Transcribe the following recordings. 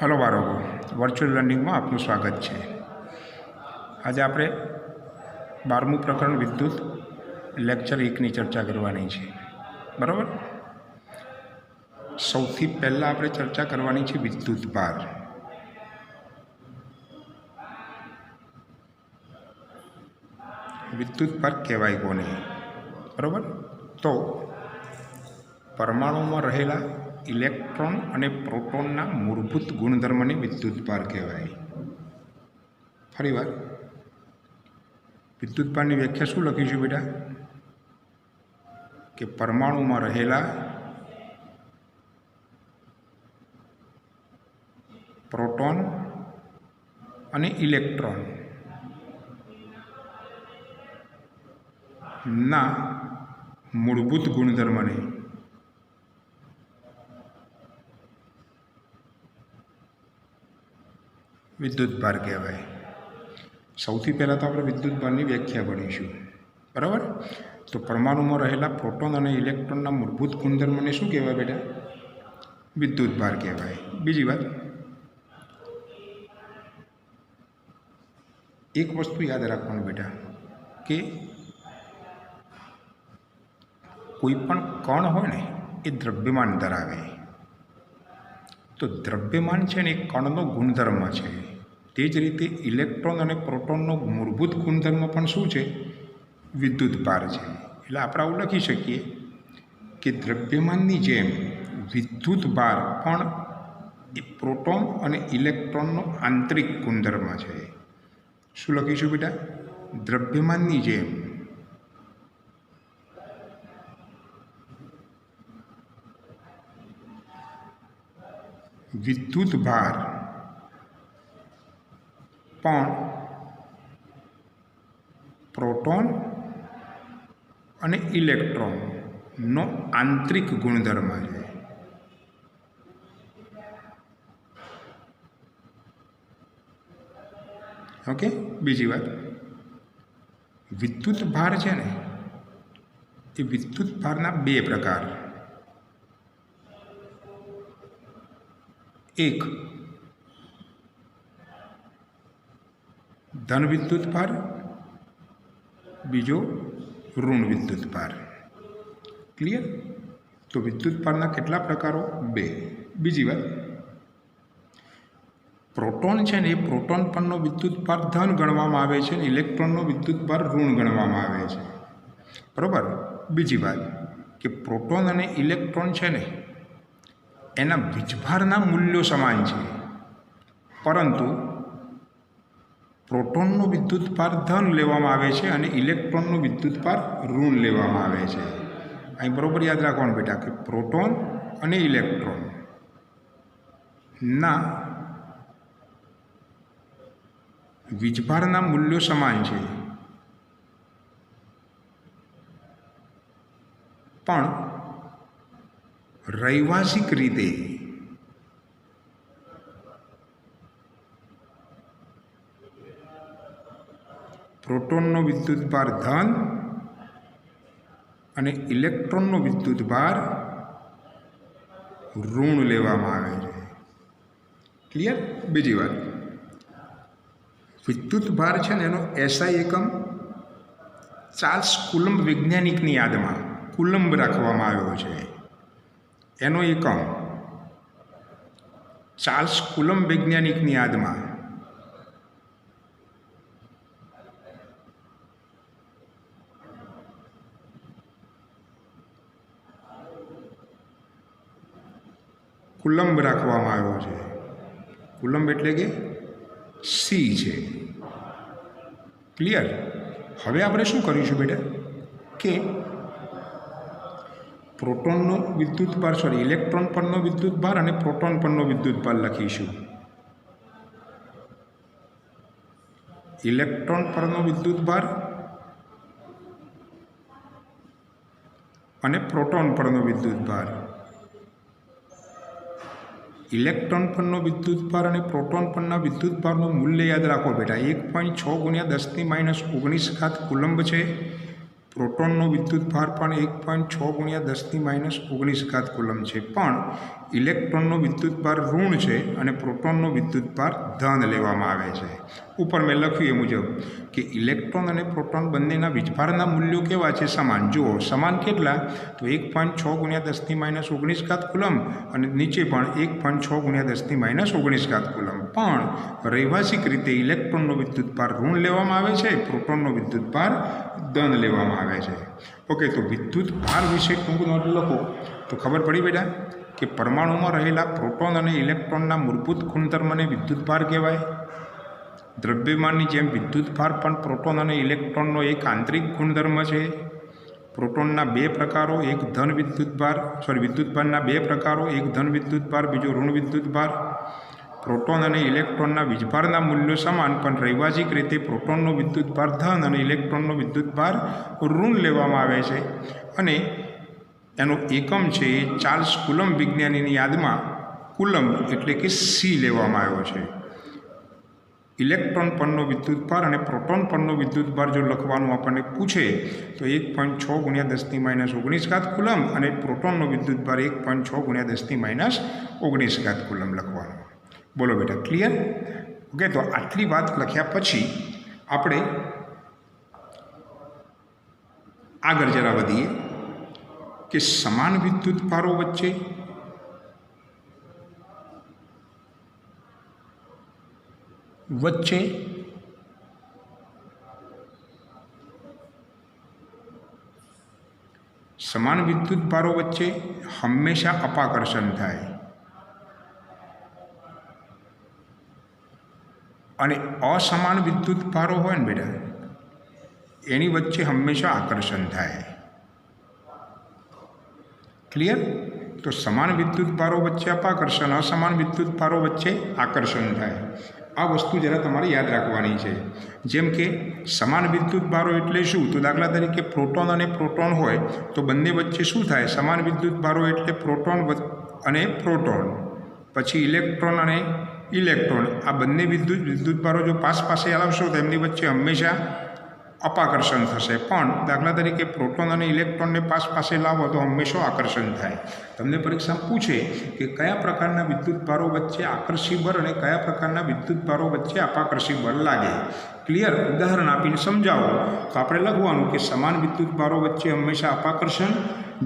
Hello बाळको, virtual learning में आपનું स्वागत है। आज આપણે 12મું પ્રકરણ વિદ્યુત લેક્ચર 1 ની ચર્ચા કરવાની છે, બરાબર। સૌથી પહેલાં આપણે ચર્ચા કરવાની છે વિદ્યુત ભાર। વિદ્યુત ભાર કહેવાય કોને, બરાબર। તો પરમાણુમાં રહેલા ઇલેક્ટ્રોન અને પ્રોટોનના મૂળભૂત ગુણધર્મને વિદ્યુત ભાર કહેવાય। ફરીવાર વિદ્યુત ભારની વ્યાખ્યા શું લખીશું બેટા? કે પરમાણુમાં રહેલા પ્રોટોન અને ઇલેક્ટ્રોન ના મૂળભૂત ગુણધર્મને વિદ્યુત ભાર કહેવાય। સૌથી પહેલાં તો આપણે વિદ્યુત ભારની વ્યાખ્યા ભણીશું, બરાબર। તો પરમાણુમાં રહેલા પ્રોટોન અને ઇલેક્ટ્રોનના મૂળભૂત ગુણધર્મને શું કહેવાય બેટા? વિદ્યુત ભાર કહેવાય। બીજી વાત, એક વસ્તુ યાદ રાખવાનું બેટા કે કોઈ પણ કણ હોય ને એ દ્રવ્યમાન ધરાવે। તો દ્રવ્યમાન છે ને એ કણનો ગુણધર્મ છે। તે જ રીતે ઇલેક્ટ્રોન અને પ્રોટોનનો મૂળભૂત ગુણધર્મ પણ શું છે? વિદ્યુત ભાર છે। એટલે આપણે આવું લખી શકીએ કે દ્રવ્યમાનની જેમ વિદ્યુત ભાર પણ એ પ્રોટોન અને ઇલેક્ટ્રોનનો આંતરિક ગુણધર્મ છે। શું લખીશું બેટા? દ્રવ્યમાનની જેમ વિદ્યુત ભાર પણ પ્રોટોન અને ઇલેક્ટ્રોનનો આંતરિક ગુણધર્મ છે। ઓકે, બીજી વાત, વિદ્યુત ભાર છે ને એ વિદ્યુત ભારના બે પ્રકાર, એક ધન વિદ્યુત ભાર, બીજો ઋણ વિદ્યુત ભાર। ક્લિયર? તો વિદ્યુત ભારના કેટલા પ્રકારો? બે। બીજી વાત, પ્રોટોન છે ને એ પ્રોટોન પરનો વિદ્યુત ભાર ધન ગણવામાં આવે છે અને ઇલેક્ટ્રોનનો વિદ્યુત ભાર ઋણ ગણવામાં આવે છે, બરાબર। બીજી વાત કે પ્રોટોન અને ઇલેક્ટ્રોન છે ને એના વીજભારના મૂલ્યો સમાન છે, પરંતુ પ્રોટોનનો વિદ્યુત ભાર ધન લેવામાં આવે છે અને ઇલેક્ટ્રોનનો વિદ્યુત ભાર ઋણ લેવામાં આવે છે। અહીં બરાબર યાદ રાખવાનું બેટા કે પ્રોટોન અને ઇલેક્ટ્રોનના વીજભારના મૂલ્યો સમાન છે, પણ રૈવાસિક રીતે પ્રોટોનનો વિદ્યુત ભાર ધન અને ઇલેક્ટ્રોનનો વિદ્યુત ભાર ઋણ લેવામાં આવે છે। ક્લિયર? બીજી વાત, વિદ્યુત ભાર છે ને એનો એસઆઈ એકમ ચાર્લ્સ કુલમ્બ વૈજ્ઞાનિકની યાદમાં કુલમ્બ રાખવામાં આવ્યો છે। એનો એકમ ચાર્લ્સ કુલમ્બ વૈજ્ઞાનિકની યાદમાં કુલમ્બ રાખવામાં આવ્યો છે। કુલમ્બ એટલે કે સી છે। ક્લિયર? હવે આપણે શું કરીશું બેટા કે પ્રોટોનનો વિદ્યુત ભાર ઇલેક્ટ્રોન પરનો વિદ્યુત ભાર અને પ્રોટોન પરનો વિદ્યુત ભાર લખીશું। ઇલેક્ટ્રોન પરનો વિદ્યુત ભાર અને પ્રોટોન પરનો વિદ્યુત ભાર। ઇલેક્ટ્રોન પરનો વિદ્યુત ભાર અને પ્રોટોન પરના વિદ્યુત ભારનું મૂલ્ય યાદ રાખો બેટા, 1.6 × 10⁻⁹ કુલમ્બ છે। પ્રોટોનનો વિદ્યુતભાર પણ 1.6 × 10⁻⁹ કુલમ છે, પણ ઇલેક્ટ્રોનનો વિદ્યુતભાર ઋણ છે અને પ્રોટોનનો વિદ્યુતભાર ધન લેવામાં આવે છે. ઉપર મેં લખ્યું એ મુજબ કે ઇલેક્ટ્રોન અને પ્રોટોન બંનેના વીજભારના મૂલ્યો કેવા છે? સમાન. જુઓ સમાન કેટલા? તો 1.6 × 10⁻⁹ કુલમ અને નીચે પણ 1.6 × 10⁻⁹ કુલમ. પણ રૈવાસિક રીતે ઇલેક્ટ્રોનનો વિદ્યુતભાર ઋણ લેવામાં આવે છે, પ્રોટોનનો વિદ્યુતભાર ધન લેવામાં આવે છે. ઓકે, તો વિદ્યુતભાર વિશે ટૂંક નોંધ લખો તો ખબર પડી બેટા કે પરમાણુમાં રહેલા પ્રોટોન અને ઇલેક્ટ્રોનના મૂળભૂત ગુણધર્મને વિદ્યુતભાર કહેવાય. દ્રવ્યમાનની જેમ વિદ્યુતભાર પણ પ્રોટોન અને ઇલેક્ટ્રોનનો એક આંતરિક ગુણધર્મ છે. પ્રોટોનના બે પ્રકારો, એક ધન વિદ્યુતભારના બે પ્રકારો, એક ધન વિદ્યુતભાર, બીજો ઋણ વિદ્યુતભાર. પ્રોટોન અને ઇલેક્ટ્રોનના વીજભારના મૂલ્યો સમાન, પણ રૈવાસિક રીતે પ્રોટોનનો વિદ્યુતભાર ધન અને ઇલેક્ટ્રોનનો વિદ્યુતભાર ઋણ લેવામાં આવે છે. અને એનો એકમ છે એ ચાર્લ્સ કુલમ વિજ્ઞાનીની યાદમાં કુલમ એટલે કે સી લેવામાં આવ્યો છે. ઇલેક્ટ્રોન પરનો વિદ્યુતભાર અને પ્રોટોન પરનો વિદ્યુતભાર જો લખવાનું આપણને પૂછે તો 1.6 × 10⁻⁹ કુલમ અને પ્રોટોનનો વિદ્યુતભાર 1.6 × 10⁻⁹ કુલમ લખવાનો. બોલો બેટા, ક્લિયર? ઓકે, તો આટલી વાત લખ્યા પછી આપણે આગળ જરા વધીએ કે સમાન વિદ્યુતભારો વચ્ચે સમાન વિદ્યુતભારો વચ્ચે હંમેશા અપાકર્ષણ થાય અને અસમાન વિદ્યુતભારો હોય ને બેટા એની વચ્ચે હંમેશા આકર્ષણ થાય. ક્લિયર? તો સમાન વિદ્યુતભારો વચ્ચે અપાકર્ષણ, અસમાન વિદ્યુતભારો વચ્ચે આકર્ષણ થાય. આ વસ્તુ જરા તમારે યાદ રાખવાની છે. જેમ કે સમાન વિદ્યુતભારો એટલે શું? તો દાખલા તરીકે પ્રોટોન અને પ્રોટોન હોય તો બંને વચ્ચે શું થાય? સમાન વિદ્યુતભારો એટલે પ્રોટોન અને પ્રોટોન, પછી ઇલેક્ટ્રોન અને ઇલેક્ટ્રોન. આ બંને વિદ્યુતભારો જો પાસે લાવશો તો એમની વચ્ચે હંમેશા અપાકર્ષણ થશે. પણ દાખલા તરીકે પ્રોટોન અને ઇલેક્ટ્રોનને પાસે લાવો તો હંમેશા આકર્ષણ થાય. તમને પરીક્ષામાં પૂછે કે કયા પ્રકારના વિદ્યુતભારો વચ્ચે આકર્ષી બળ અને કયા પ્રકારના વિદ્યુતભારો વચ્ચે અપાકર્ષી બળ લાગે. ક્લિયર? ઉદાહરણ આપીને સમજાવો તો આપણે લખવાનું કે સમાન વિદ્યુતભારો વચ્ચે હંમેશા અપાકર્ષણ,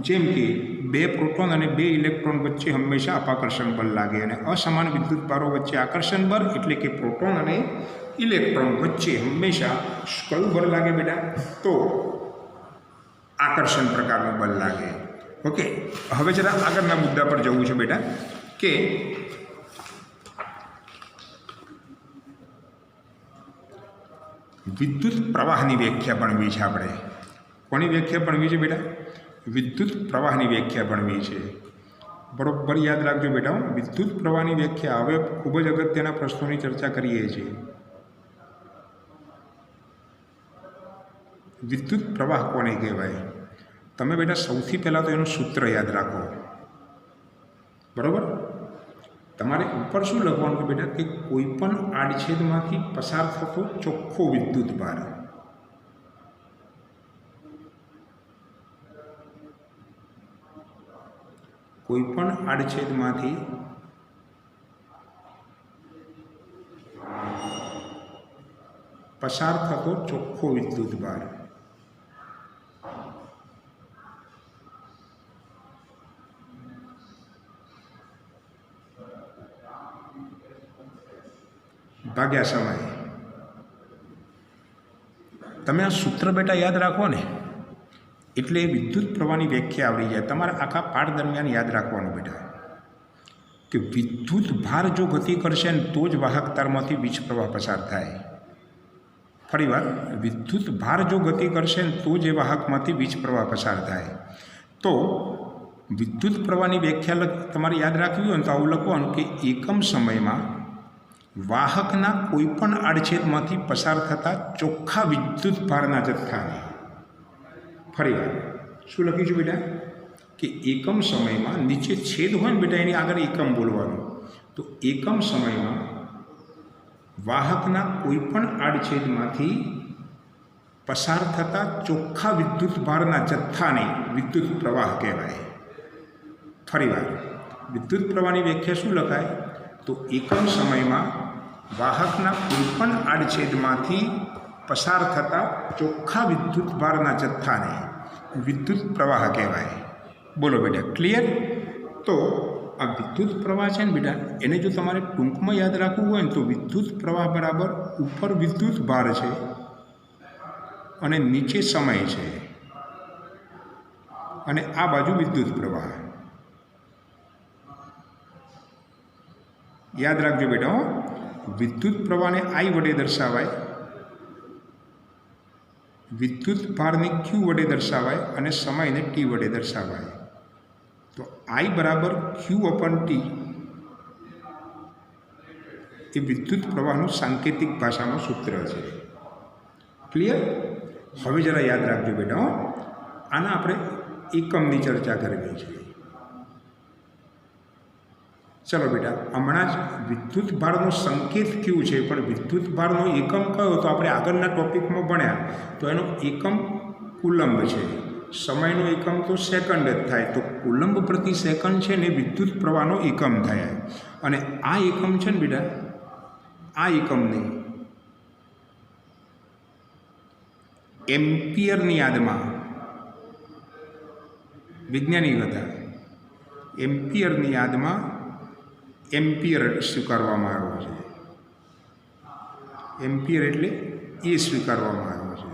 જેમ કે બે પ્રોટોન અને બે ઇલેક્ટ્રોન વચ્ચે હંમેશા અપાકર્ષણ બળ લાગે. અને અસમાન વિદ્યુતભારો વચ્ચે આકર્ષણ બળ એટલે કે પ્રોટોન અને ઇલેક્ટ્રોન વચ્ચે હંમેશા કયું બળ લાગે બેટા? તો આકર્ષણ પ્રકારનું બળ લાગે. ઓકે, હવે જરા આગળના મુદ્દા પર જવું છે બેટા કે વિદ્યુત પ્રવાહની વ્યાખ્યા ભણવી છે આપણે. કોની વ્યાખ્યા ભણવી છે બેટા? વિદ્યુત પ્રવાહની વ્યાખ્યા ભણવી છે. બરોબર યાદ રાખજો બેટા, વિદ્યુત પ્રવાહની વ્યાખ્યા. હવે ખૂબ જ અગત્યના પ્રશ્નોની ચર્ચા કરીએ છીએ. વિદ્યુત પ્રવાહ કોને કહેવાય? તમે બેટા સૌથી પહેલાં તો એનું સૂત્ર યાદ રાખો. બરાબર? તમારે ઉપર શું લખવાનું છે બેટા? કે કોઈ પણ આડછેદમાંથી પસાર થતો ચોખ્ખો વિદ્યુતભાર. કોઈ પણ આડછેદમાંથી પસાર થતો ચોખ્ખો વિદ્યુતભાર. ભાગ્યા સમય. તમે આ સૂત્ર બેટા યાદ રાખો ને એટલે વિદ્યુત પ્રવાહની વ્યાખ્યા આવડી જાય. તમારે આખા પાઠ દરમિયાન યાદ રાખવાનું બેટા કે વિદ્યુત ભાર જો ગતિ કરશે ને તો જ વાહક તારમાંથી વીજ પ્રવાહ પસાર થાય. ફરી વાર, વિદ્યુત ભાર જો ગતિ કરશે ને તો જ એ વાહકમાંથી વીજ પ્રવાહ પસાર થાય. તો વિદ્યુત પ્રવાહની વ્યાખ્યા તમારે યાદ રાખવી હોય ને તો આવું લખવાનું કે એકમ સમયમાં વાહકના કોઈપણ આડછેદમાંથી પસાર થતા ચોખ્ખા વિદ્યુત ભારના જથ્થાને. ફરી વાર શું લખીશું બેટા? કે એકમ સમયમાં નીચે છેદ હોય ને બેટા એની આગળ એકમ બોલવાનું. તો એકમ સમયમાં વાહકના કોઈપણ આડછેદમાંથી પસાર થતા ચોખ્ખા વિદ્યુત ભારના જથ્થાને વિદ્યુત પ્રવાહ કહેવાય. ફરીવાર વિદ્યુત પ્રવાહની વ્યાખ્યા શું લખાય? તો એકમ સમયમાં વાહકના કોઈપણ આડછેદમાંથી પસાર થતા ચોખ્ખા વિદ્યુત ભારના જથ્થાને વિદ્યુત પ્રવાહ કહેવાય. બોલો બેટા, ક્લિયર? તો આ વિદ્યુત પ્રવાહ છે ને બેટા, એને જો તમારે ટૂંકમાં યાદ રાખવું હોય ને તો વિદ્યુત પ્રવાહ બરાબર ઉપર વિદ્યુત ભાર છે અને નીચે સમય છે અને આ બાજુ વિદ્યુત પ્રવાહ. યાદ રાખજો બેટા, વિદ્યુત પ્રવાહને I વડે દર્શાવાય, વિદ્યુત ભારને Q વડે દર્શાવાય અને સમયને T વડે દર્શાવાય. તો I બરાબર Q/T એ વિદ્યુત પ્રવાહનું સાંકેતિક ભાષામાં સૂત્ર છે. ક્લિયર? હવે જરા યાદ રાખજો બેટા, આના આપણે એકમની ચર્ચા કરવી છે. ચલો બેટા, હમણાં જ વિદ્યુત ભારનો સંકેત Q છે, પણ વિદ્યુત ભારનો એકમ કયો તો આપણે આગળના ટોપિકમાં ભણ્યા, તો એનો એકમ કુલંબ છે. સમયનો એકમ તો સેકન્ડ જ થાય, તો કુલંબ પ્રતિ સેકન્ડ છે ને વિદ્યુત પ્રવાહનો એકમ થાય. અને આ એકમ છે ને બેટા, આ એકમને એમ્પિયરની યાદમાં વૈજ્ઞાનિક હતા, એમ્પિયરની યાદમાં એમ્પિયર સ્વીકારવામાં આવ્યો છે. એમ્પિયર એટલે એ સ્વીકારવામાં આવ્યો છે.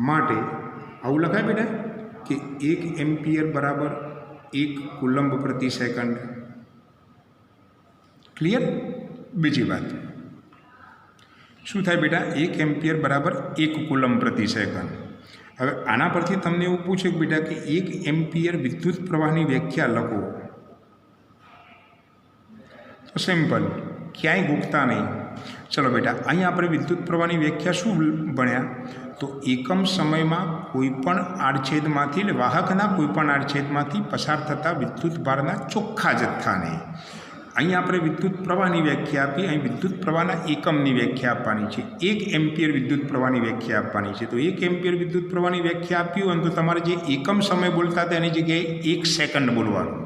માટે આવું લખાય બેટા કે 1 એમ્પિયર બરાબર 1 કુલંબ પ્રતિ સેકન્ડ. ક્લિયર? બીજી વાત શું થાય બેટા? 1 એમ્પિયર બરાબર 1 કુલંબ પ્રતિ સેકન્ડ. હવે આના પરથી તમને એવું પૂછે કે બેટા કે 1 એમ્પિયર વિદ્યુત પ્રવાહની વ્યાખ્યા લખો. તો સિમ્પલ, ક્યાંય ગૂંચતા નહીં. ચલો બેટા, અહીંયા આપણે વિદ્યુત પ્રવાહની વ્યાખ્યા શું ભણ્યા? તો એકમ સમયમાં કોઈપણ આડછેદમાંથી એટલે વાહકના કોઈપણ આડછેદમાંથી પસાર થતા વિદ્યુત ભારના ચોખ્ખા જથ્થાને. અહીં આપણે વિદ્યુત પ્રવાહની વ્યાખ્યા આપી, અહીં વિદ્યુત પ્રવાહના એકમની વ્યાખ્યા આપવાની છે. 1 એમ્પિયર વિદ્યુત પ્રવાહની વ્યાખ્યા આપવાની છે. તો 1 એમ્પિયર વિદ્યુત પ્રવાહની વ્યાખ્યા આપી હોય તો તમારે જે એકમ સમય બોલતા હતા એની જગ્યાએ 1 સેકન્ડ બોલવાનું,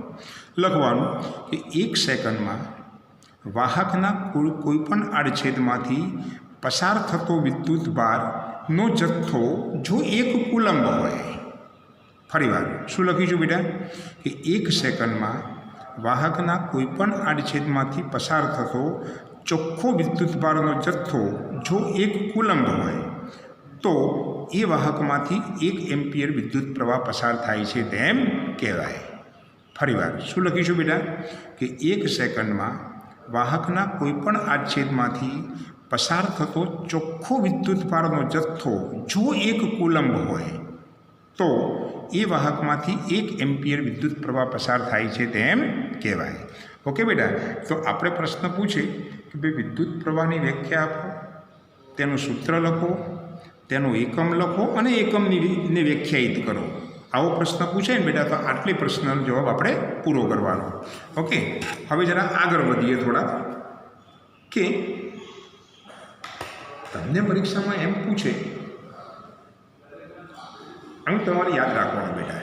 લખવાનું કે 1 સેકન્ડમાં વાહકના કોઈપણ આડછેદમાંથી પસાર થતો વિદ્યુત ભારનો જથ્થો જો 1 કુલંબ હોય. ફરીવાર શું લખીશું બેટા કે 1 સેકન્ડમાં વાહકના કોઈપણ આડછેદમાંથી પસાર થતો ચોખ્ખો વિદ્યુત ભારનો જથ્થો જો 1 કુલંબ હોય તો એ વાહકમાંથી 1 એમ્પિયર વિદ્યુત પ્રવાહ પસાર થાય છે તેમ કહેવાય. ફરીવાર શું લખીશું બેટા કે 1 સેકન્ડમાં વાહકના કોઈપણ આડછેદમાંથી પસાર થતો ચોખ્ખો વિદ્યુત ભારનો જથ્થો જો 1 કુલંબ હોય તો એ વાહકમાંથી 1 એમ્પિયર વિદ્યુત પ્રવાહ પસાર થાય છે તેમ કહેવાય. ઓકે બેટા, તો આપણે પ્રશ્ન પૂછે કે ભાઈ વિદ્યુત પ્રવાહની વ્યાખ્યા આપો, તેનું સૂત્ર લખો, તેનો એકમ લખો અને એકમની વ્યાખ્યાયિત કરો. આવો પ્રશ્ન પૂછાય ને બેટા તો આટલી પ્રશ્નનો જવાબ આપણે પૂરો કરવાનો. ઓકે, હવે જરા આગળ વધીએ થોડા કે તમને પરીક્ષામાં એમ પૂછે, અહીં તમારે યાદ રાખવાનું બેટા,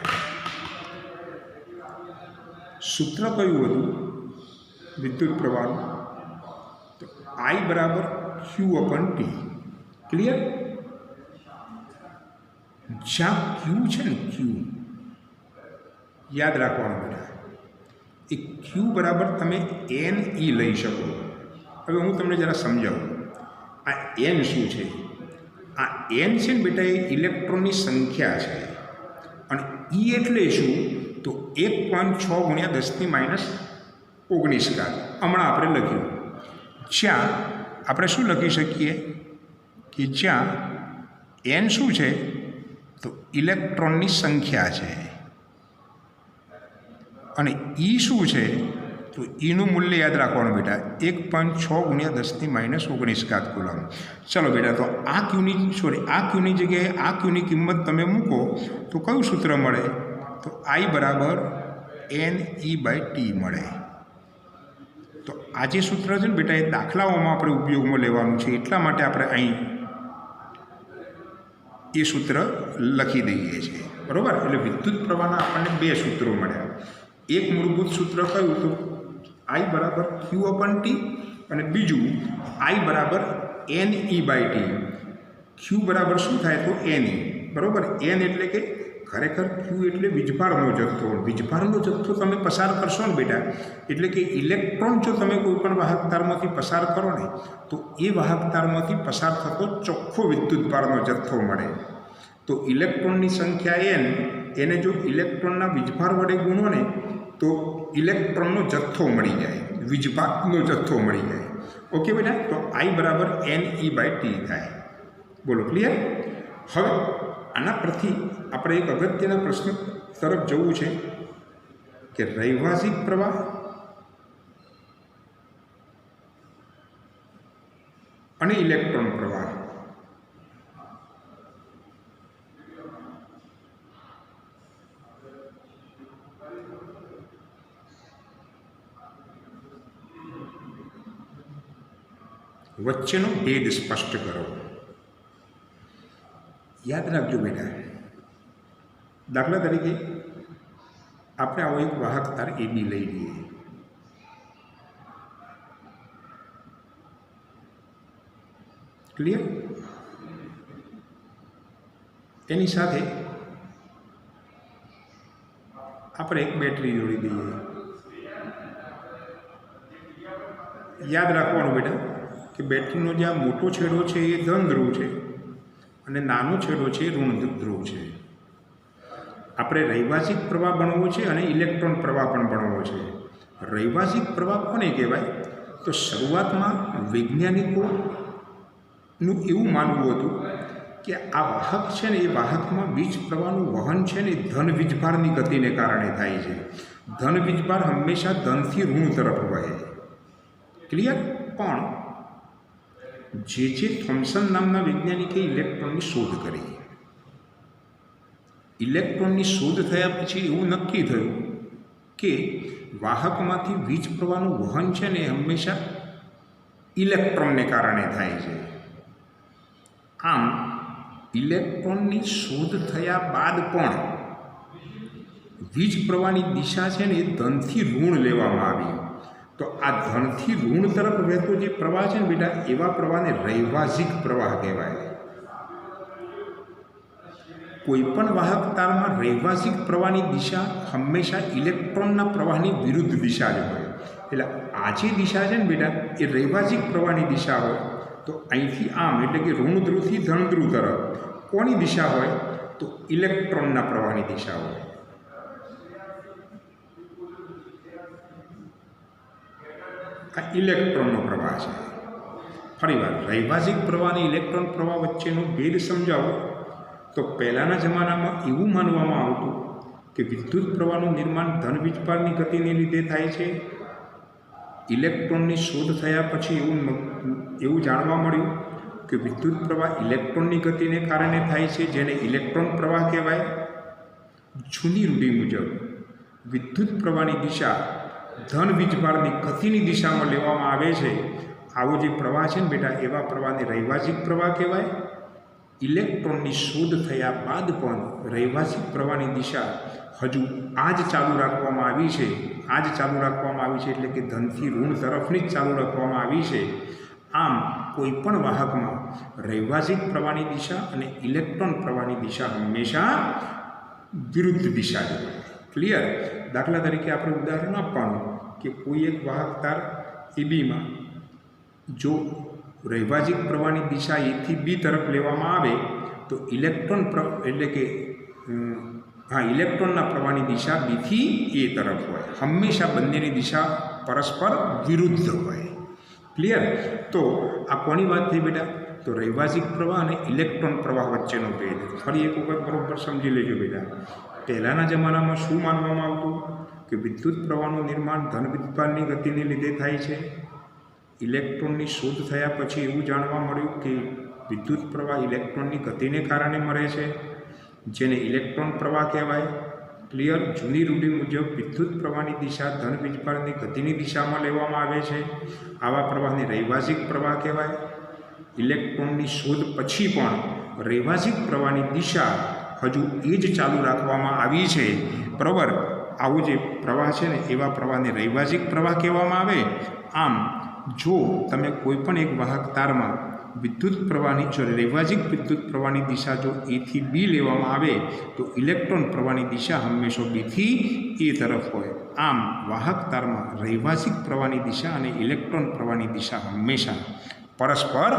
સૂત્ર કયું હતું વિદ્યુત પ્રવાહનું? તો I બરાબર Q/T. ક્લિયર? જ્યાં Q છે ને, Q યાદ રાખવાનું બેટા, એ Q બરાબર તમે NE લઈ શકો. હવે હું તમને જરા સમજાવું આ N શું છે. આ N છે ને બેટા એ ઇલેક્ટ્રોનની સંખ્યા છે અને E એટલે શું તો 1.6 × 10⁻⁹ હમણાં આપણે લખ્યું. જ્યાં આપણે શું લખી શકીએ કે જ્યાં N શું છે તો ઇલેક્ટ્રોનની સંખ્યા છે અને E શું છે તો એનું મૂલ્ય યાદ રાખવાનું બેટા 1.6 × 10⁻⁹ કુલમ. ચલો બેટા, તો આ ક્યુની જગ્યાએ આ ક્યુની કિંમત તમે મૂકો તો કયું સૂત્ર મળે? તો I બરાબર NE/T મળે. આ જે સૂત્ર છે ને બેટા એ દાખલાઓમાં આપણે ઉપયોગમાં લેવાનું છે, એટલા માટે આપણે અહીં એ સૂત્ર લખી દઈએ છીએ, બરાબર. એટલે વિદ્યુત પ્રવાહના આપણને બે સૂત્રો મળ્યા. એક મૂળભૂત સૂત્ર કયું હતું, I બરાબર Q/T, અને બીજું I બરાબર NE/T. Q બરાબર શું થાય તો NE, બરાબર. N એટલે કે ખરેખર Q એટલે વીજભારનો જથ્થો. વીજભારનો જથ્થો તમે પસાર કરશો ને બેટા, એટલે કે ઇલેક્ટ્રોન જો તમે કોઈ પણ વાહક તારમાંથી પસાર કરો ને તો એ વાહક તારમાંથી પસાર થતો ચોખ્ખો વિદ્યુતભારનો જથ્થો મળે. તો ઇલેક્ટ્રોનની સંખ્યા n, એને જો ઇલેક્ટ્રોનના વીજભાર વડે ગુણો ને તો ઇલેક્ટ્રોનનો જથ્થો મળી જાય, વીજભારનો જથ્થો મળી જાય. ઓકે બેટા, તો I બરાબર NE/T થાય. બોલો, ક્લિયર? હવે આના પરથી આપણે એક અગત્યના પ્રશ્ન તરફ જવું છે કે રૈવાહિક પ્રવાહ અને ઇલેક્ટ્રોન પ્રવાહ વચ્ચેનો ભેદ સ્પષ્ટ કરો. યાદ રાખજો બેટા, દાખલા તરીકે આપણે આવો એક વાહક તાર AB લઈ લઈએ. ક્લિયર? એની સાથે આપણે એક બેટરી જોડી દઈએ. યાદ રાખવાનું બેટા કે બેટરીનો જે આ મોટો છેડો છે એ ધન ધ્રુવ છે અને નાનો છેડો છે એ ઋણ ધ્રુવ છે. આપણે રૈવાહિક પ્રવાહ ભણવો છે અને ઇલેક્ટ્રોન પ્રવાહ પણ ભણવો છે. રૈવાહિક પ્રવાહ કોને કહેવાય? તો શરૂઆતમાં વૈજ્ઞાનિકોનું એવું માનવું હતું કે આ વાહક છે ને એ વાહકમાં વીજ પ્રવાહનું વહન છે ને ધન વીજભારની ગતિને કારણે થાય છે. ધન વીજભાર હંમેશા ધનથી ઋણ તરફ વહે. ક્લિયર? પણ જે થોમ્સન નામના વૈજ્ઞાનિકે ઇલેક્ટ્રોનની શોધ કરી, ઇલેક્ટ્રોનની શોધ થયા પછી એવું નક્કી થયું કે વાહકમાંથી વીજ પ્રવાહનું વહન છે ને એ હંમેશા ઇલેક્ટ્રોનને કારણે થાય છે. આમ ઇલેક્ટ્રોનની શોધ થયા બાદ પણ વીજ પ્રવાહની દિશા છે ને એ ધનથી ઋણ લેવામાં આવી. તો આ ધનથી ઋણ તરફ વહેતો જે પ્રવાહ છે ને બેટા, એવા પ્રવાહને રૈવાહિક પ્રવાહ કહેવાય. કોઈ પણ વાહક તારમાં રૈવાહિક પ્રવાહની દિશા હંમેશા ઇલેક્ટ્રોનના પ્રવાહની વિરુદ્ધ દિશા જ હોય. એટલે આ જે દિશા છે ને બેટા એ રૈવાહિક પ્રવાહની દિશા હોય. તો અહીંથી આમ એટલે કે ઋણ ધ્રુવથી ધન ધ્રુવ તરફ કોની દિશા હોય? તો ઇલેક્ટ્રોનના પ્રવાહની દિશા હોય. આ ઇલેક્ટ્રોનનો પ્રવાહ છે. ફરીવાર રૈવાહિક પ્રવાહ અને ઇલેક્ટ્રોન પ્રવાહ વચ્ચેનો ભેદ સમજાવો તો પહેલાંના જમાનામાં એવું માનવામાં આવતું કે વિદ્યુત પ્રવાહનું નિર્માણ ધન વીજભારની ગતિને લીધે થાય છે. ઇલેક્ટ્રોનની શોધ થયા પછી એવું જાણવા મળ્યું કે વિદ્યુત પ્રવાહ ઇલેક્ટ્રોનની ગતિને કારણે થાય છે, જેને ઇલેક્ટ્રોન પ્રવાહ કહેવાય. જૂની રૂઢિ મુજબ વિદ્યુત પ્રવાહની દિશા ધન વીજભારની ગતિની દિશામાં લેવામાં આવે છે. આવો જે પ્રવાહ છે ને બેટા, એવા પ્રવાહને રૈવાહિક પ્રવાહ કહેવાય. ઇલેક્ટ્રોનની શોધ થયા બાદ પણ રૈવાહિક પ્રવાહની દિશા હજુ આ જ ચાલુ રાખવામાં આવી છે. આ જ ચાલુ રાખવામાં આવી છે એટલે કે ધનથી ઋણ તરફની જ ચાલુ રાખવામાં આવી છે. આમ કોઈ પણ વાહકમાં રૈવાહિક પ્રવાહની દિશા અને ઇલેક્ટ્રોન પ્રવાહની દિશા હંમેશા વિરુદ્ધ દિશા છે. ક્લિયર? દાખલા તરીકે આપણે ઉદાહરણ આપવાનું કે કોઈ એક વાહક તાર એબીમાં જો રૈવાહિક પ્રવાહની દિશા એથી બી તરફ લેવામાં આવે તો ઇલેક્ટ્રોન એટલે કે ઇલેક્ટ્રોનના પ્રવાહની દિશા બીથી એ તરફ હોય. હંમેશા બંનેની દિશા પરસ્પર વિરુદ્ધ હોય. ક્લિયર? તો આ કોની વાત થઈ બેટા? તો રૈવાહિક પ્રવાહ અને ઇલેક્ટ્રોન પ્રવાહ વચ્ચેનો ભેદ. ફરી એક વખત બરાબર સમજી લેજો બેટા. પહેલાંના જમાનામાં શું માનવામાં આવતું કે વિદ્યુત પ્રવાહનું નિર્માણ ધન વીજભારની ગતિને લીધે થાય છે. ઇલેક્ટ્રોનની શોધ થયા પછી એવું જાણવા મળ્યું કે વિદ્યુત પ્રવાહ ઇલેક્ટ્રોનની ગતિને કારણે મળે છે, જેને ઇલેક્ટ્રોન પ્રવાહ કહેવાય. ક્લિયર? જૂની રૂઢિ મુજબ વિદ્યુત પ્રવાહની દિશા ધન વીજભારની ગતિની દિશામાં લેવામાં આવે છે. આવા પ્રવાહને રૈવાજિક પ્રવાહ કહેવાય. ઇલેક્ટ્રોનની શોધ પછી પણ રૈવાજિક પ્રવાહની દિશા હજુ એ જ ચાલુ રાખવામાં આવી છે. બરાબર? આવો જે પ્રવાહ છે ને એવા પ્રવાહને રૈવાજિક પ્રવાહ કહેવામાં આવે. આમ જો તમે કોઈ પણ એક વાહક તારમાં વિદ્યુત પ્રવાહની જો રૈવાજિક વિદ્યુત પ્રવાહની દિશા જો એથી બી લેવામાં આવે તો ઇલેક્ટ્રોન પ્રવાહની દિશા હંમેશા બીથી એ તરફ હોય. આમ વાહક તારમાં રૈવાજિક પ્રવાહની દિશા અને ઇલેક્ટ્રોન પ્રવાહની દિશા હંમેશા પરસ્પર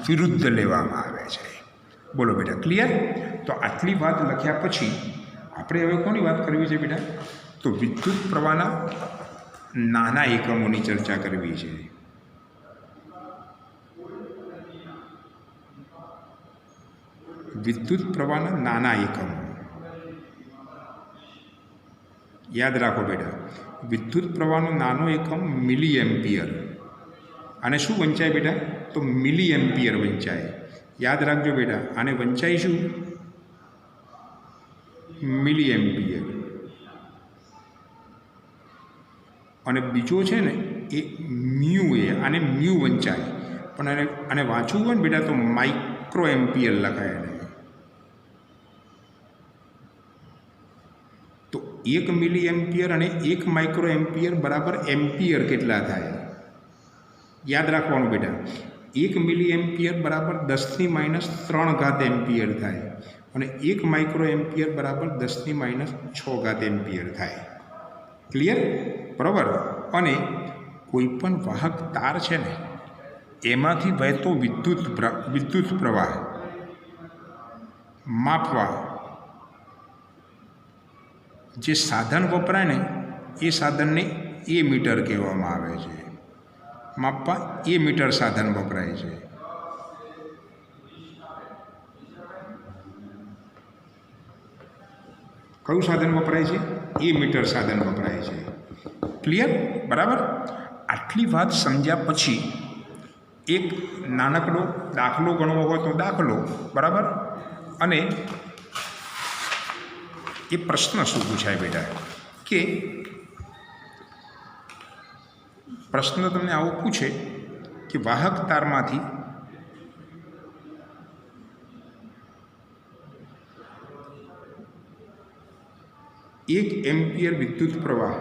વિરુદ્ધ લેવામાં આવે છે. બોલો બેટા, ક્લિયર? તો આટલી વાત લખ્યા પછી આપણે હવે કોની વાત કરવી છે બેટા? તો વિદ્યુત પ્રવાહના નાના એકમોની ચર્ચા કરવી છે. વિદ્યુત પ્રવાહના નાના એકમો યાદ રાખો બેટા. વિદ્યુત પ્રવાહનો નાનો એકમ મિલી એમ્પિયર. આને શું વંચાય બેટા? તો મિલી એમ્પિયર વંચાય. યાદ રાખજો બેટા, આને વંચાય શું? મિલી એમ્પિયર. અને બીજો છે ને એ મ્યુ, આને મ્યુ વંચાય. પણ આને વાંચવું હોય ને બેટા તો માઇક્રો એમ્પિયર લખાય. તો 1 મિલી એમ્પિયર અને 1 માઇક્રો એમ્પિયર બરાબર એમ્પિયર કેટલા થાય? યાદ રાખવાનું બેટા. 1 મિલી એમ્પિયર બરાબર 10⁻³ એમ્પિયર થાય અને 1 માઇક્રો એમ્પિયર બરાબર 10⁻⁶ એમ્પિયર થાય. ક્લિયર? બરાબર? અને કોઈ પણ વાહક તાર છે ને એમાંથી વહેતો વિદ્યુત પ્રવાહ માપવા જે સાધન વપરાય ને એ સાધનને એ મીટર કહેવામાં આવે છે. માપવા એ મીટર સાધન વપરાય છે. કયું સાધન વપરાય છે? એ મીટર સાધન વપરાય છે. ક્લિયર? બરાબર? આટલી વાત સમજ્યા પછી એક નાનકડો દાખલો ગણવો હોય તો દાખલો. બરાબર? અને એ પ્રશ્ન શું પૂછાય બેટા? કે પ્રશ્ન તમને આવો પૂછે કે વાહક તારમાંથી એક એમ્પિયર વિદ્યુત પ્રવાહ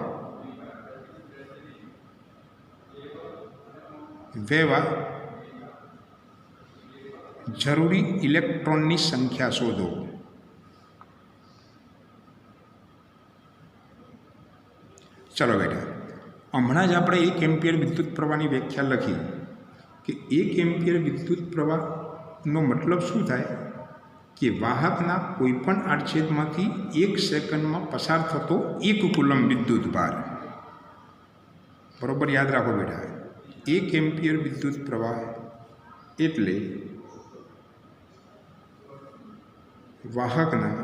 વહેવા જરૂરી ઇલેક્ટ્રોનની સંખ્યા શોધો. ચલો બેટા, હમણાં જ આપણે 1 એમ્પિયર વિદ્યુત પ્રવાહની વ્યાખ્યા લખી કે 1 એમ્પિયર વિદ્યુત પ્રવાહનો મતલબ શું થાય? કે વાહકના કોઈપણ આડછેદમાંથી 1 સેકન્ડમાં પસાર થતો 1 કુલમ્બ વિદ્યુત ભાર. બરાબર? યાદ રાખો બેટા. 1 એમ્પિયર વિદ્યુત પ્રવાહ એટલે વાહકના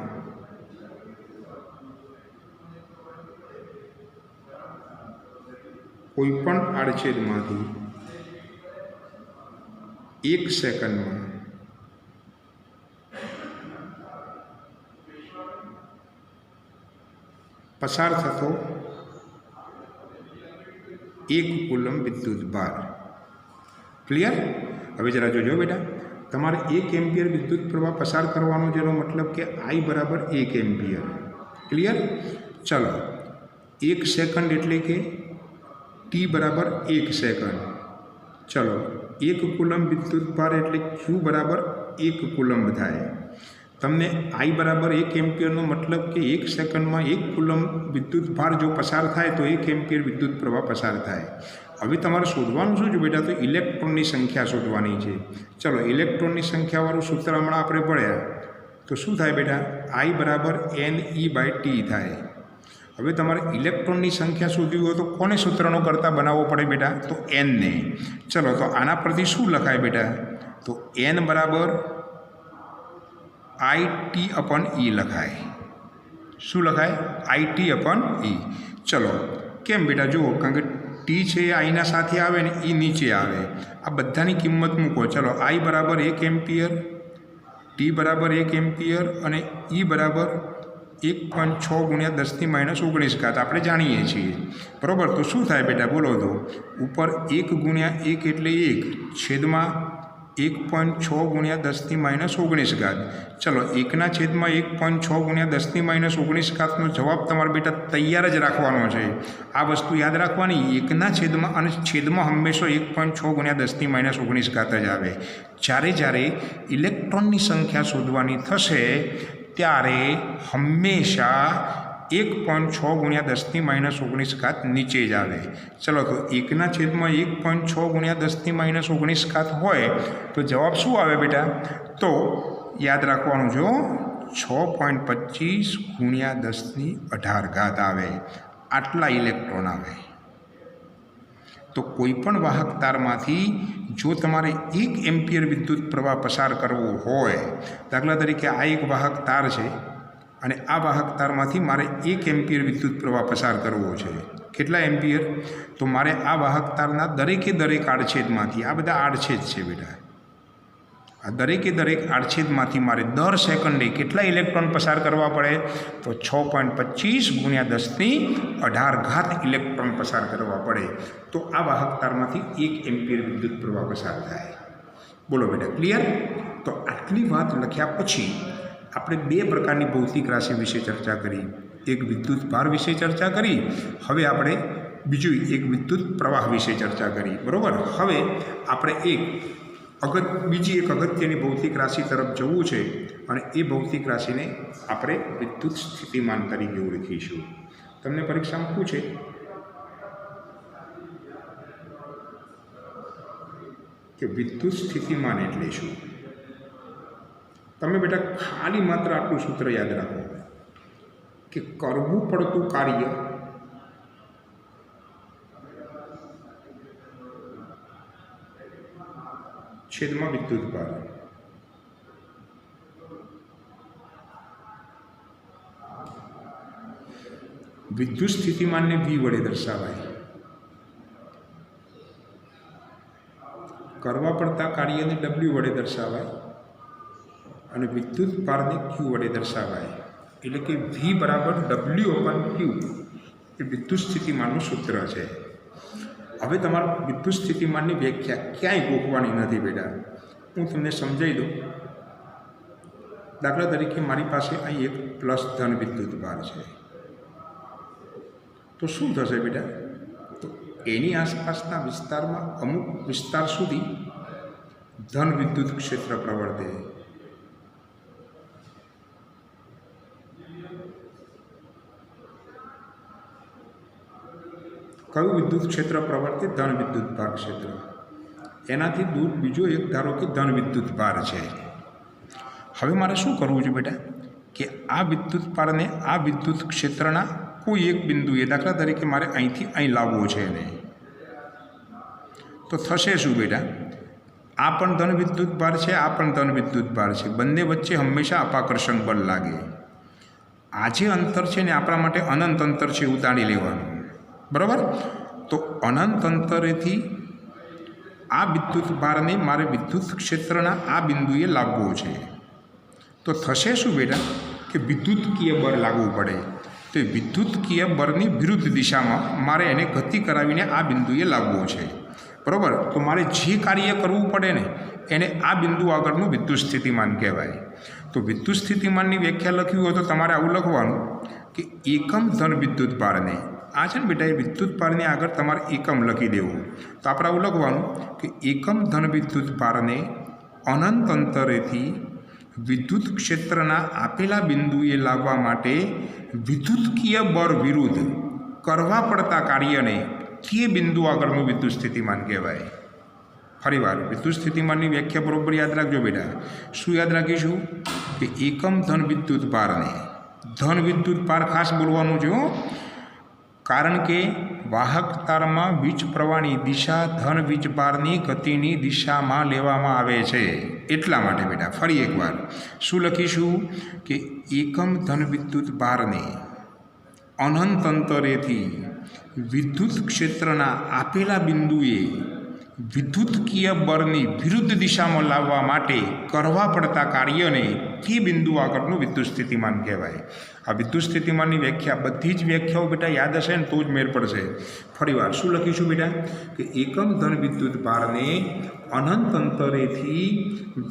કોઈપણ આડછેદમાંથી 1 સેકન્ડમાં પસાર થતો 1 કુલમ્બ વિદ્યુત ભાર. ક્લિયર? હવે જરા જોજો બેટા. તમારે 1 એમ્પિયર વિદ્યુત પ્રવાહ પસાર કરવાનો જેનો મતલબ કે I બરાબર 1 એમ્પિયર. ક્લિયર? ચલો, 1 સેકન્ડ એટલે કે T બરાબર 1 સેકન્ડ. ચલો, 1 કુલમ્બ વિદ્યુત ભાર એટલે Q બરાબર 1 કુલમ્બ થાય. તમને I બરાબર 1 એમ્પિયરનો મતલબ કે 1 સેકન્ડમાં 1 કુલમ્બ વિદ્યુત ભાર જો પસાર થાય તો 1 એમ્પિયર વિદ્યુત પ્રવાહ પસાર થાય. હવે તમારે શોધવાનું શું છે બેટા? તો ઇલેક્ટ્રોનની સંખ્યા શોધવાની છે. ચલો, ઇલેક્ટ્રોનની સંખ્યાવાળું સૂત્ર હમણાં આપણે ભણ્યા તો શું થાય બેટા? I બરાબર NE/T થાય. હવે તમારે ઇલેક્ટ્રોનની સંખ્યા શોધવી હોય તો કોને સૂત્રનો કરતા બનાવવો પડે બેટા? તો n ને. ચલો, તો આના પરથી શું લખાય બેટા? તો n બરાબર IT/E લખાય. શું લખાય? IT/E. ચલો, કેમ બેટા? જુઓ, કારણ કે ટી છે એ આઈના સાથે આવે ને એ નીચે આવે. આ બધાની કિંમત મૂકો. ચલો, I બરાબર 1 એમ્પિયર, T બરાબર 1 એમ્પિયર અને E બરાબર 1.6 ગુણ્યા 10⁻⁻19 આપણે જાણીએ છીએ, બરાબર? તો શું થાય બેટા બોલો તો? ઉપર 1 ગુણ્યા 1 એટલે 1 છેદમાં 1.6 ગુણ્યા 10⁻⁻19. ચલો 1/1.6 ગુણ્યા 10⁻⁻19નો જવાબ તમારે બેટા તૈયાર જ રાખવાનો છે. આ વસ્તુ યાદ રાખવાની, 1/, અને છેદમાં હંમેશા 1.6 ગુણ્યા 10⁻⁻19 જ આવે. જ્યારે ઇલેક્ટ્રોનની સંખ્યા શોધવાની થશે ત્યારે હંમેશા 1.6 ગુણ્યા 10⁻⁻19 નીચે જ આવે. ચલો તો 1/1.6 ગુણ્યા 10⁻⁻19 હોય તો જવાબ શું આવે બેટા? તો યાદ રાખવાનું, જો 6.25 ગુણ્યા 10⁻18 આવે. આટલા ઇલેક્ટ્રોન આવે. તો કોઈ પણ વાહક તારમાંથી જો તમારે 1 એમ્પિયર વિદ્યુત પ્રવાહ પસાર કરવો હોય, દાખલા તરીકે આ એક વાહક તાર છે અને આ વાહક તારમાંથી મારે 1 એમ્પિયર વિદ્યુત પ્રવાહ પસાર કરવો છે. કેટલા એમ્પિયર? તો મારે આ વાહક તારના દરેક આડછેદમાંથી, આ બધા આડછેદ છે બેટા, આ દરેક આડછેદમાંથી મારે દર સેકન્ડે કેટલા ઇલેક્ટ્રોન પસાર કરવા પડે? તો 6.25 ગુણ્યા 10⁻18 ઇલેક્ટ્રોન પસાર કરવા પડે. તો આ વાહક તારમાંથી 1 એમ્પિયર વિદ્યુત પ્રવાહ પસાર થાય. બોલો બેટા, ક્લિયર? તો આટલી વાત લખ્યા પછી આપણે 2 પ્રકારની ભૌતિક રાશિ વિશે ચર્ચા કરી. એક વિદ્યુત ભાર વિશે ચર્ચા કરી, હવે આપણે બીજું એક વિદ્યુત પ્રવાહ વિશે ચર્ચા કરી, બરાબર? હવે આપણે બીજી એક અગત્યની ભૌતિક રાશિ તરફ જવું છે અને એ ભૌતિક રાશિને આપણે વિદ્યુત સ્થિતિમાન તરીકે ઓળખીશું. તમને પરીક્ષામાં પૂછે કે વિદ્યુત સ્થિતિમાન એટલે શું? તમે બેટા ખાલી માત્ર આટલું સૂત્ર યાદ રાખો કે કરવું પડતું કાર્ય છેદમાં વિદ્યુત ભાર. વિદ્યુત સ્થિતિમાનને V વડે દર્શાવાય. કરવા પડતા કાર્યને W વડે દર્શાવાય અને વિદ્યુત ભારને Q વડે દર્શાવાય. એટલે કે V = W/Q એ વિદ્યુત સ્થિતિમાનનું સૂત્ર છે. હવે તમારે વિદ્યુત સ્થિતિમાનની વ્યાખ્યા ક્યાંય ગોખવાની નથી બેટા, હું તમને સમજાવી દઉં. દાખલા તરીકે મારી પાસે અહીં એક પ્લસ ધન વિદ્યુત ભાર છે, તો શું થશે બેટા? તો એની આસપાસના વિસ્તારમાં અમુક વિસ્તાર સુધી ધન વિદ્યુત ક્ષેત્ર પ્રવર્તે. કયું વિદ્યુત ક્ષેત્ર પ્રવર્તે? ધન વિદ્યુત ભાર ક્ષેત્ર. એનાથી દૂર બીજો એક ધારો કે ધન વિદ્યુત ભાર છે. હવે મારે શું કરવું છે બેટા? કે આ વિદ્યુત ભારને આ વિદ્યુત ક્ષેત્રના કોઈ એક બિંદુએ, દાખલા તરીકે મારે અહીંથી અહીં લાવવો છે એને, તો થશે શું બેટા? આ પણ ધન વિદ્યુત ભાર છે, આ પણ ધન વિદ્યુત ભાર છે, બંને વચ્ચે હંમેશા અપાકર્ષણ બળ લાગે. આ જે અંતર છે ને આપણા માટે અનંત અંતર છે, ઉતારી લેવાનું, બરાબર? તો અનંત અંતરેથી આ વિદ્યુત ભારને મારે વિદ્યુત ક્ષેત્રના આ બિંદુએ લાવવો છે. તો થશે શું બેટા? કે વિદ્યુતકીય બળ લાગવું પડે. તો વિદ્યુતકીય બળની વિરુદ્ધ દિશામાં મારે એને ગતિ કરાવીને આ બિંદુએ લાવવો છે, બરાબર? તો મારે જે કાર્ય કરવું પડે ને એને આ બિંદુ આગળનું વિદ્યુત સ્થિતિમાન કહેવાય. તો વિદ્યુત સ્થિતિમાનની વ્યાખ્યા લખ્યું હોય તો તમારે આવું લખવાનું કે એકમ ધન વિદ્યુત ભારને, આ છે ને બેટા એ વિદ્યુત ભારને આગળ તમારે એકમ લખી દેવું. તો આપણે આવું લખવાનું કે એકમ ધન વિદ્યુત ભારને અનંત અંતરેથી વિદ્યુત ક્ષેત્રના આપેલા બિંદુએ લાવવા માટે વિદ્યુતકીય બળ વિરુદ્ધ કરવા પડતા કાર્યને તે બિંદુ આગળનું વિદ્યુત સ્થિતિમાન કહેવાય. ફરીવાર વિદ્યુત સ્થિતિમાનની વ્યાખ્યા બરોબર યાદ રાખજો બેટા. શું યાદ રાખીશું? કે એકમ ધન વિદ્યુત ભારને, ધન વિદ્યુત ભાર ખાસ બોલવાનું છે, કારણ કે વાહક તારમાં વીજ પ્રવાહની દિશા ધન વીજભારની ગતિની દિશામાં લેવામાં આવે છે, એટલા માટે બેટા. ફરી એકવાર શું લખીશું? કે એકમ ધન વિદ્યુત ભારને અનંત અંતરેથી વિદ્યુત ક્ષેત્રના આપેલા બિંદુએ વિદ્યુતકીય બળની વિરુદ્ધ દિશામાં લાવવા માટે કરવા પડતા કાર્યને તે બિંદુ આગળનું વિદ્યુત સ્થિતિમાન કહેવાય. આ વિદ્યુત સ્થિતિમાનની વ્યાખ્યા બધી જ વ્યાખ્યાઓ બેટા યાદ હશે ને તો જ મેળ પડશે. ફરીવાર શું લખીશું બેટા કે એકમ ધન વિદ્યુત ભારને અનંત અંતરેથી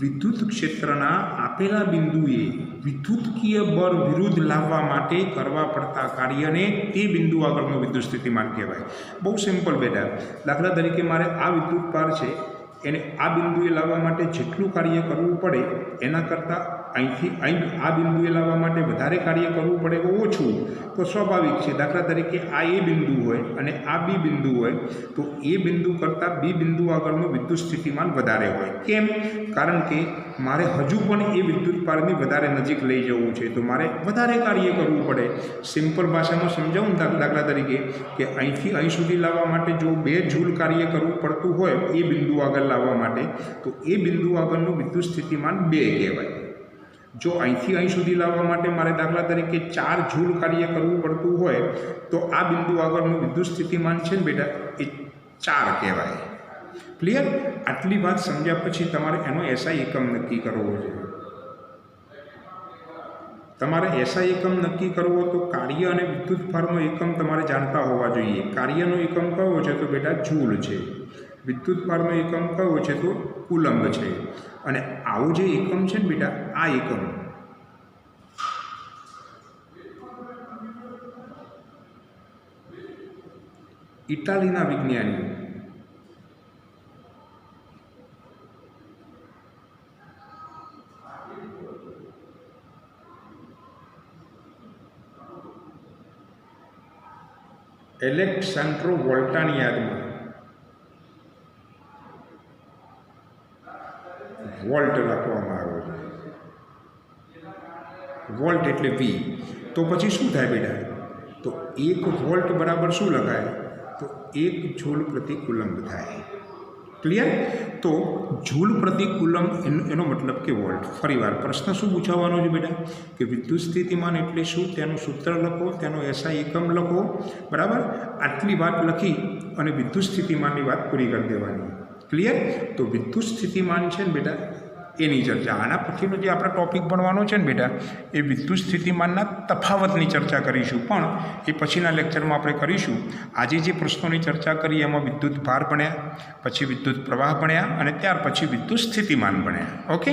વિદ્યુત ક્ષેત્રના આપેલા બિંદુએ વિદ્યુતકીય બળ વિરુદ્ધ લાવવા માટે કરવા પડતા કાર્યને તે બિંદુ આગળનું વિદ્યુત સ્થિતિમાન કહેવાય. બહુ સિમ્પલ બેટા. દાખલા તરીકે મારે આ વિદ્યુત ભાર છે એને આ બિંદુએ લાવવા માટે જેટલું કાર્ય કરવું પડે એના કરતાં અહીંથી અહીં આ બિંદુએ લાવવા માટે વધારે કાર્ય કરવું પડે ઓછું તો સ્વાભાવિક છે. દાખલા તરીકે આ એ બિંદુ હોય અને આ બી બિંદુ હોય તો એ બિંદુ કરતાં બી બિંદુ આગળનું વિદ્યુત સ્થિતિમાન વધારે હોય. કેમ? કારણ કે મારે હજુ પણ એ વિદ્યુત ભારની વધારે નજીક લઈ જવું છે તો મારે વધારે કાર્ય કરવું પડે. સિમ્પલ ભાષામાં સમજાવું દાખલા તરીકે કે અહીંથી અહીં સુધી લાવવા માટે જો 2 જૂલ કાર્ય કરવું પડતું હોય એ બિંદુ આગળ લાવવા માટે તો એ બિંદુ આગળનું વિદ્યુત સ્થિતિમાન 2 કહેવાય. જો અહીંથી અહીં સુધી લાવવા માટે મારે દાખલા તરીકે 4 જૂલ કાર્ય કરવું પડતું હોય તો આ બિંદુ આગળનું વિદ્યુત સ્થિતિમાન છે ને બેટા એ 4 કહેવાય. ક્લિયર? આટલી વાત સમજ્યા પછી તમારે એનો એસઆઈ એકમ નક્કી કરવો છે. તમારે એસઆઈ એકમ નક્કી કરવો તો કાર્ય અને વિદ્યુત ભારનો એકમ તમારે જાણતા હોવા જોઈએ. કાર્યનો એકમ કયો છે તો બેટા જૂલ છે. વિદ્યુત ભારનો એકમ કયો છે તો કુલંબ છે. અને આવું જે એકમ છે ને બેટા આ એકમ ઇટાલીના વિજ્ઞાનીઓ એલેક્સાન્ડ્રો વોલ્ટાની યાદમાં વોલ્ટ લખવામાં આવ્યો છે. વોલ્ટ એટલે વી. તો પછી શું થાય બેટા તો 1 વોલ્ટ બરાબર શું લખાય તો 1 જૂલ પ્રતિ કુલંબ થાય. ક્લિયર? તો જૂલ પ્રતિ કુલંબ એનો મતલબ કે વોલ્ટ. ફરીવાર પ્રશ્ન શું પૂછાવાનો છે બેટા કે વિદ્યુત સ્થિતિમાન એટલે શું તેનું સૂત્ર લખો, તેનો એસઆઈ એકમ લખો. બરાબર? આટલી વાત લખી અને વિદ્યુત સ્થિતિમાનની વાત પૂરી કરી દેવાની. ક્લિયર? તો વિદ્યુત સ્થિતિમાન છે ને બેટા એની ચર્ચા. આના પછીનો જે આપણા ટૉપિક ભણવાનો છે ને બેટા એ વિદ્યુત સ્થિતિમાનના તફાવતની ચર્ચા કરીશું, પણ એ પછીના લેક્ચરમાં આપણે કરીશું. આજે જે પ્રશ્નોની ચર્ચા કરી એમાં વિદ્યુત ભાર ભણ્યા, પછી વિદ્યુત પ્રવાહ ભણ્યા અને ત્યાર પછી વિદ્યુત સ્થિતિમાન ભણ્યા. ઓકે?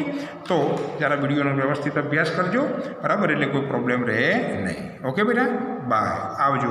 તો જરા વિડીયોનો વ્યવસ્થિત અભ્યાસ કરજો. બરાબર? એટલે કોઈ પ્રોબ્લેમ રહે નહીં. ઓકે બેટા? બાય. આવજો.